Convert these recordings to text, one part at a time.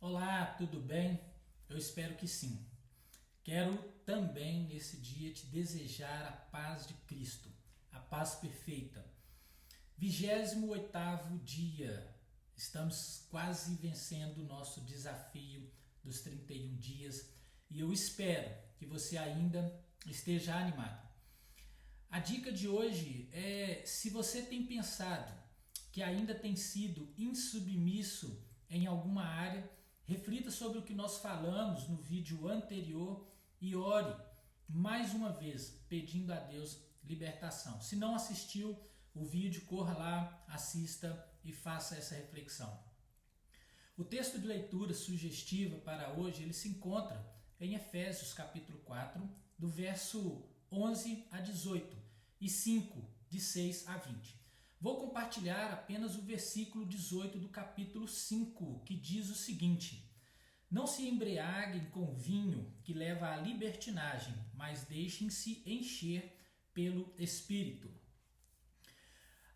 Olá, tudo bem? Eu espero que sim. Quero também nesse dia te desejar a paz de Cristo, a paz perfeita. 28º dia. Estamos quase vencendo o nosso desafio dos 31 dias e eu espero que você ainda esteja animado. A dica de hoje é: se você tem pensado que ainda tem sido insubmisso em alguma área, reflita sobre o que nós falamos no vídeo anterior e ore mais uma vez pedindo a Deus libertação. Se não assistiu o vídeo, corra lá, assista e faça essa reflexão. O texto de leitura sugestiva para hoje ele se encontra em Efésios capítulo 4, do verso 11 a 18 e 5, de 6 a 20. Vou compartilhar apenas o versículo 18 do capítulo 5, que diz o seguinte: Não se embriaguem com vinho que leva à libertinagem, mas deixem-se encher pelo Espírito.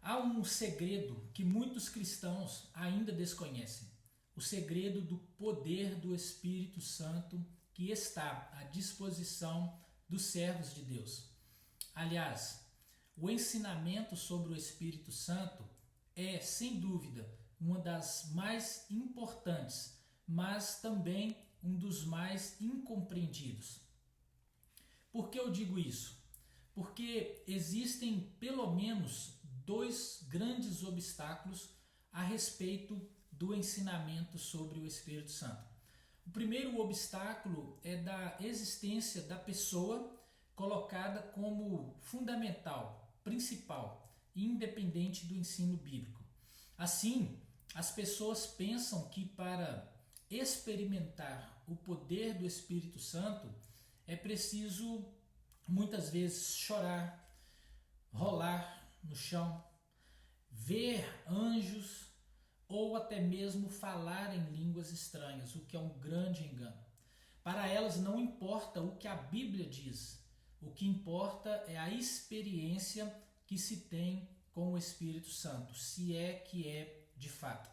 Há um segredo que muitos cristãos ainda desconhecem: o segredo do poder do Espírito Santo que está à disposição dos servos de Deus. Aliás, o ensinamento sobre o Espírito Santo é, sem dúvida, uma das mais importantes, mas também um dos mais incompreendidos. Por que eu digo isso? Porque existem pelo menos dois grandes obstáculos a respeito do ensinamento sobre o Espírito Santo. O primeiro obstáculo é da existência da pessoa colocada como fundamental, principal e independente do ensino bíblico. Assim, as pessoas pensam que para experimentar o poder do Espírito Santo é preciso muitas vezes chorar, rolar no chão, ver anjos ou até mesmo falar em línguas estranhas, o que é um grande engano. Para elas não importa o que a Bíblia diz, o que importa é a experiência que se tem com o Espírito Santo, se é que é de fato.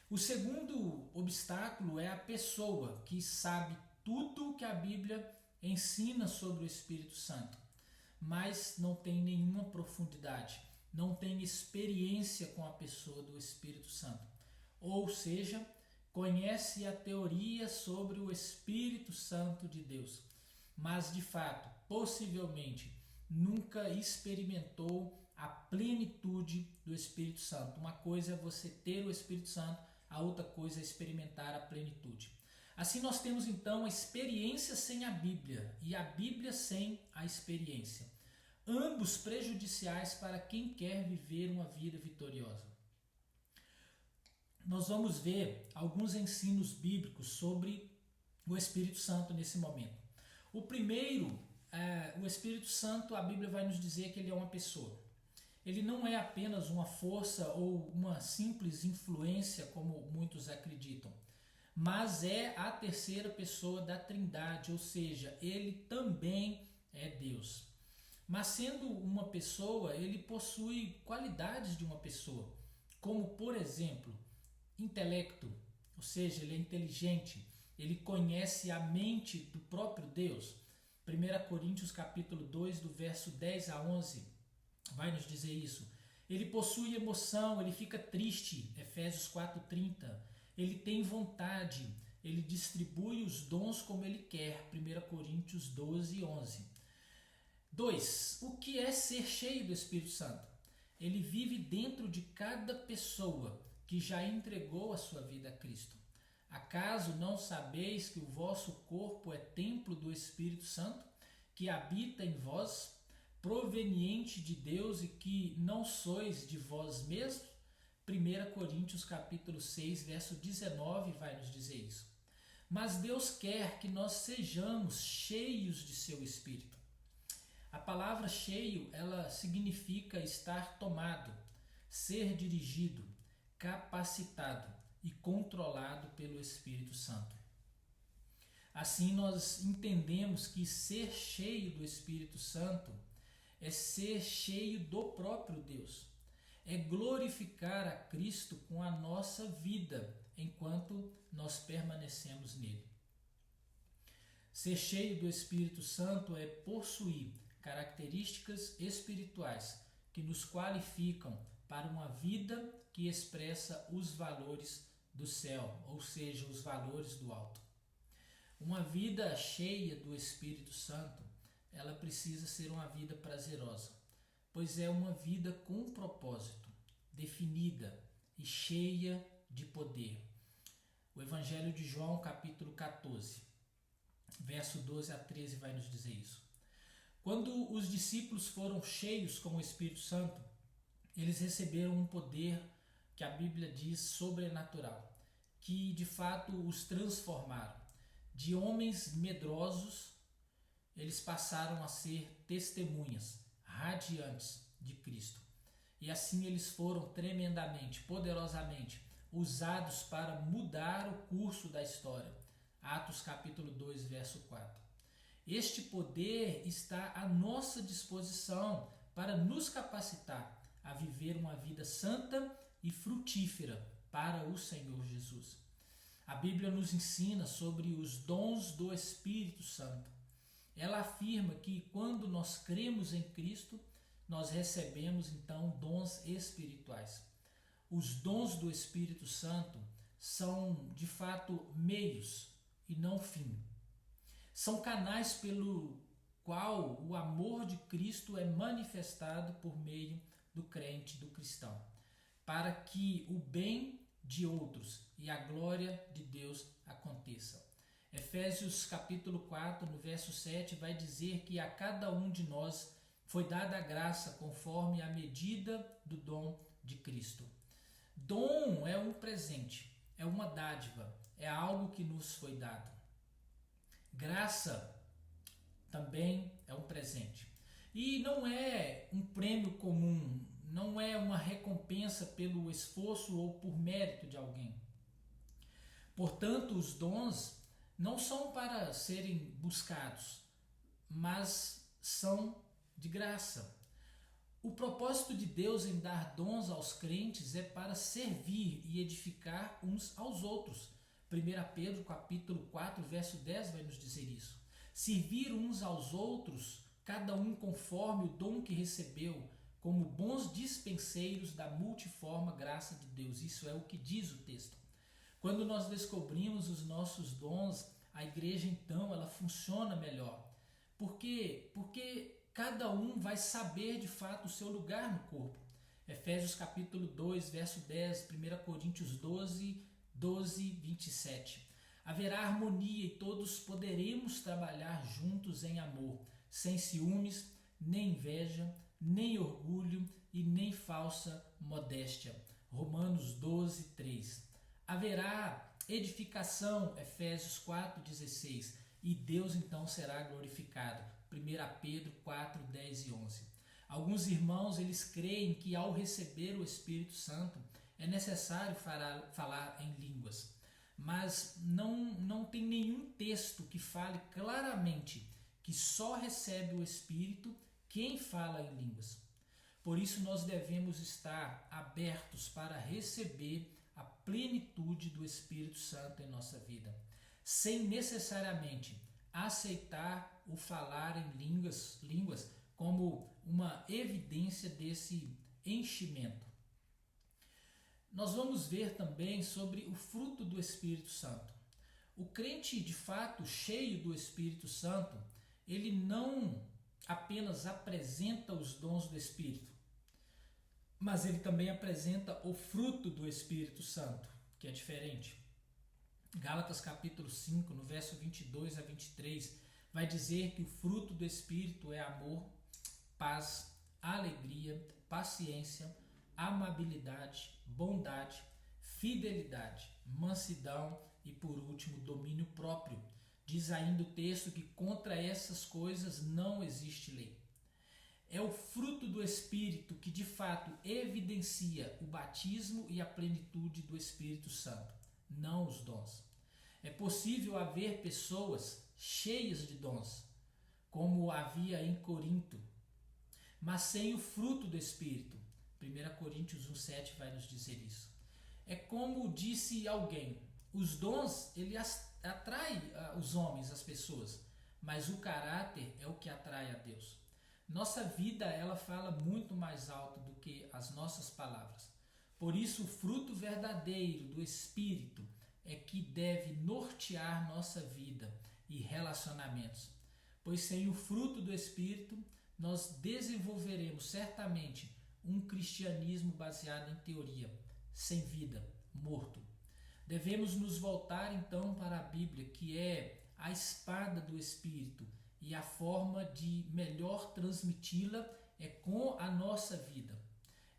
O segundo obstáculo é a pessoa que sabe tudo o que a Bíblia ensina sobre o Espírito Santo, mas não tem nenhuma profundidade, não tem experiência com a pessoa do Espírito Santo. Ou seja, conhece a teoria sobre o Espírito Santo de Deus, mas de fato, possivelmente, nunca experimentou a plenitude do Espírito Santo. Uma coisa é você ter o Espírito Santo, a outra coisa é experimentar a plenitude. Assim nós temos então a experiência sem a Bíblia e a Bíblia sem a experiência. Ambos prejudiciais para quem quer viver uma vida vitoriosa. Nós vamos ver alguns ensinos bíblicos sobre o Espírito Santo nesse momento. O primeiro, o Espírito Santo, a Bíblia vai nos dizer que ele é uma pessoa. Ele não é apenas uma força ou uma simples influência, como muitos acreditam, mas é a terceira pessoa da Trindade, ou seja, ele também é Deus. Mas sendo uma pessoa, ele possui qualidades de uma pessoa, como, por exemplo, intelecto, ou seja, ele é inteligente, ele conhece a mente do próprio Deus. 1 Coríntios capítulo 2, do verso 10 a 11, vai nos dizer isso. Ele possui emoção, ele fica triste, Efésios 4:30. Ele tem vontade, ele distribui os dons como ele quer, 1 Coríntios 12, 11. 2. O que é ser cheio do Espírito Santo? Ele vive dentro de cada pessoa que já entregou a sua vida a Cristo. Acaso não sabeis que o vosso corpo é templo do Espírito Santo, que habita em vós, proveniente de Deus e que não sois de vós mesmos? 1 Coríntios capítulo 6, verso 19 vai nos dizer isso. Mas Deus quer que nós sejamos cheios de seu Espírito. A palavra cheio, ela significa estar tomado, ser dirigido, capacitado e controlado pelo Espírito Santo. Assim nós entendemos que ser cheio do Espírito Santo é ser cheio do próprio Deus. é glorificar a Cristo com a nossa vida, enquanto nós permanecemos nele. Ser cheio do Espírito Santo é possuir características espirituais que nos qualificam para uma vida que expressa os valores do céu, ou seja, os valores do alto. Uma vida cheia do Espírito Santo, ela precisa ser uma vida prazerosa, pois é uma vida com propósito, definida e cheia de poder. O Evangelho de João, capítulo 14, verso 12 a 13 vai nos dizer isso. Quando os discípulos foram cheios com o Espírito Santo, eles receberam um poder que a Bíblia diz sobrenatural, que de fato os transformaram. De homens medrosos, eles passaram a ser testemunhas radiantes de Cristo. E assim eles foram tremendamente, poderosamente usados para mudar o curso da história. Atos capítulo 2, verso 4. Este poder está à nossa disposição para nos capacitar a viver uma vida santa e frutífera para o Senhor Jesus. A Bíblia nos ensina sobre os dons do Espírito Santo. Ela afirma que quando nós cremos em Cristo, nós recebemos então dons espirituais. Os dons do Espírito Santo são de fato meios e não fim. São canais pelo qual o amor de Cristo é manifestado por meio do crente, do cristão, para que o bem de outros e a glória de Deus aconteça. Efésios capítulo 4, no verso 7, vai dizer que a cada um de nós foi dada a graça conforme a medida do dom de Cristo. Dom é um presente, é uma dádiva, é algo que nos foi dado. Graça também é um presente. E não é um prêmio comum, não é uma recompensa pelo esforço ou por mérito de alguém. Portanto, os dons não são para serem buscados, mas são de graça. O propósito de Deus em dar dons aos crentes é para servir e edificar uns aos outros. 1 Pedro capítulo 4, verso 10 vai nos dizer isso. Servir uns aos outros, cada um conforme o dom que recebeu, como bons dispenseiros da multiforme graça de Deus. Isso é o que diz o texto. Quando nós descobrimos os nossos dons, a igreja então ela funciona melhor. Por quê? Porque cada um vai saber de fato o seu lugar no corpo. Efésios capítulo 2, verso 10, 1 Coríntios 12, 27. Haverá harmonia e todos poderemos trabalhar juntos em amor, sem ciúmes, nem inveja, nem orgulho e nem falsa modéstia. Romanos 12, 3. Haverá edificação, Efésios 4, 16. E Deus então será glorificado, 1 Pedro 4, 10 e 11. Alguns irmãos, eles creem que ao receber o Espírito Santo é necessário falar em línguas, mas não tem nenhum texto que fale claramente que só recebe o Espírito quem fala em línguas. Por isso nós devemos estar abertos para receber a plenitude do Espírito Santo em nossa vida, sem necessariamente aceitar o falar em línguas como uma evidência desse enchimento. Nós vamos ver também sobre o fruto do Espírito Santo. O crente, de fato, cheio do Espírito Santo, ele não apenas apresenta os dons do Espírito, mas ele também apresenta o fruto do Espírito Santo, que é diferente. Gálatas capítulo 5, no verso 22 a 23, vai dizer que o fruto do Espírito é amor, paz, alegria, paciência, amabilidade, bondade, fidelidade, mansidão e, por último, domínio próprio. Diz ainda o texto que contra essas coisas não existe lei. É o fruto do Espírito que, de fato, evidencia o batismo e a plenitude do Espírito Santo, não os dons. É possível haver pessoas cheias de dons, como havia em Corinto, mas sem o fruto do Espírito. 1 Coríntios 1,7 vai nos dizer isso. É como disse alguém, os dons, ele atrai os homens, as pessoas, mas o caráter é o que atrai a Deus. Nossa vida, ela fala muito mais alto do que as nossas palavras. Por isso, o fruto verdadeiro do Espírito é que deve nortear nossa vida e relacionamentos. Pois sem o fruto do Espírito, nós desenvolveremos certamente um cristianismo baseado em teoria, sem vida, morto. Devemos nos voltar então para a Bíblia, que é a espada do Espírito, e a forma de melhor transmiti-la é com a nossa vida.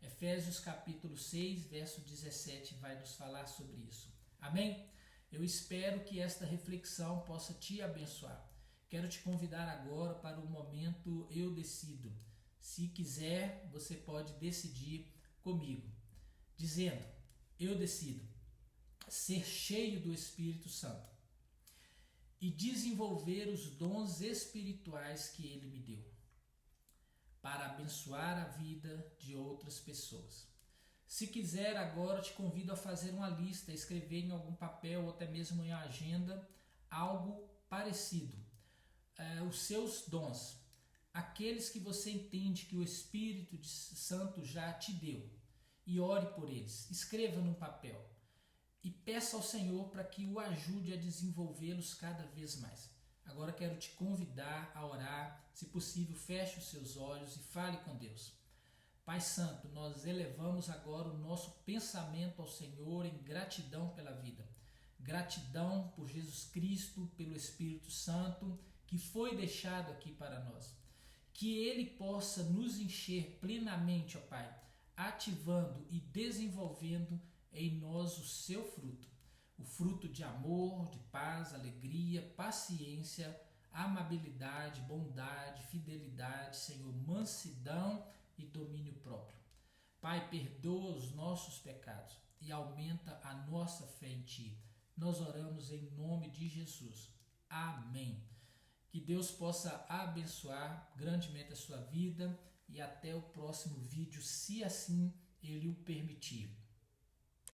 Efésios capítulo 6, verso 17 vai nos falar sobre isso. Amém? Eu espero que esta reflexão possa te abençoar. Quero te convidar agora para o momento Eu Decido. Se quiser, você pode decidir comigo, dizendo: eu decido ser cheio do Espírito Santo e desenvolver os dons espirituais que Ele me deu, para abençoar a vida de outras pessoas. Se quiser, agora te convido a fazer uma lista, escrever em algum papel ou até mesmo em agenda algo parecido. Os seus dons, aqueles que você entende que o Espírito Santo já te deu, e ore por eles. Escreva num papel e peça ao Senhor para que o ajude a desenvolvê-los cada vez mais. Agora quero te convidar a orar. Se possível, feche os seus olhos e fale com Deus. Pai Santo, nós elevamos agora o nosso pensamento ao Senhor em gratidão pela vida. Gratidão por Jesus Cristo, pelo Espírito Santo, que foi deixado aqui para nós. Que Ele possa nos encher plenamente, ó Pai, ativando e desenvolvendo em nós o seu fruto. O fruto de amor, de paz, alegria, paciência, amabilidade, bondade, fidelidade, Senhor, mansidão e domínio próprio. Pai, perdoa os nossos pecados e aumenta a nossa fé em Ti. Nós oramos em nome de Jesus. Amém. Que Deus possa abençoar grandemente a sua vida e até o próximo vídeo, se assim Ele o permitir.